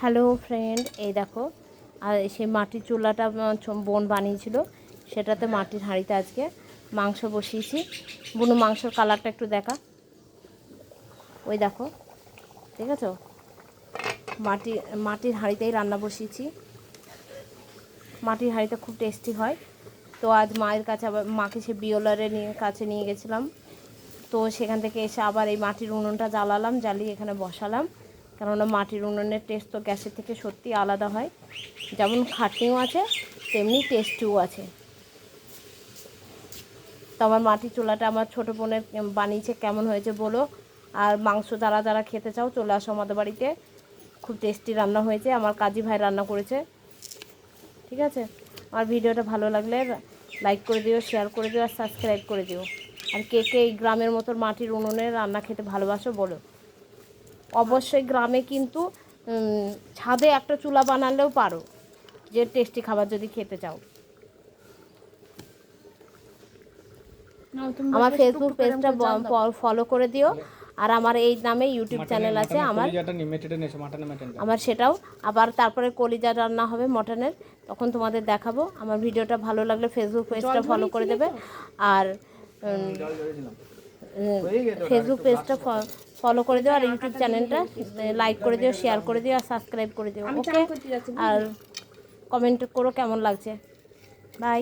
Hello friend, এই দেখো আর সেই মাটির চুলাটা বোন বানিয়েছিল, সেটাতে মাটির হাঁড়িতে আজকে মাংস বসিয়েছি। বুনু মাংসের কালারটা একটু দেখা, ওই দেখো, ঠিক আছে? মাটির হাঁড়িতেই রান্না বসিয়েছি। মাটির হাঁড়িটা খুব টেস্টি হয়। তো আজ মায়ের কাছে আবার মাকে সে বিওলারের কাছে নিয়ে গেছিলাম। তো সেখান থেকে এসে আবার এই মাটির উনুনটা জ্বালিয়ে এখানে বসালাম। কেননা মাটির উনুনের টেস্ট তো গ্যাসের থেকে সত্যি আলাদা হয়। যেমন খাটনিও আছে তেমনি টেস্টিও আছে। তো আমার মাটির চুলাটা আমার ছোটো বোনের বানিয়েছে, কেমন হয়েছে বলো। আর মাংস যারা খেতে চাও চলে আসো আমাদের বাড়িতে, খুব টেস্টি রান্না হয়েছে। আমার কাজী ভাই রান্না করেছে, ঠিক আছে? আমার ভিডিওটা ভালো লাগলে লাইক করে দিও, শেয়ার করে দিও আর সাবস্ক্রাইব করে দিও। আর কে কে এই গ্রামের মতো মাটির উনুনে রান্না খেতে ভালোবাসো বলো। অবশ্যই গ্রামে কিন্তু ছাদে একটা চুলা বানালেও পারো, যে টেস্টি খাবার যদি খেতে চাও। আমার ফেসবুক পেজটা ফলো করে দিও। আর আমার এই নামে ইউটিউব চ্যানেল আছে আমার সেটাও। আবার তারপরে কলিজা রান্না হবে মটনের, তখন তোমাদের দেখাবো। আমার ভিডিওটা ভালো লাগলে ফেসবুক পেজটা ফলো করে দেবে। আর ফেসবুক পেজটা ফলো করে দিও, আর ইউটিউব চ্যানেলটা লাইক করে দিও, শেয়ার করে দিও আর সাবস্ক্রাইব করে দিও। ওকে, আর কমেন্ট করো কেমন লাগছে। বাই।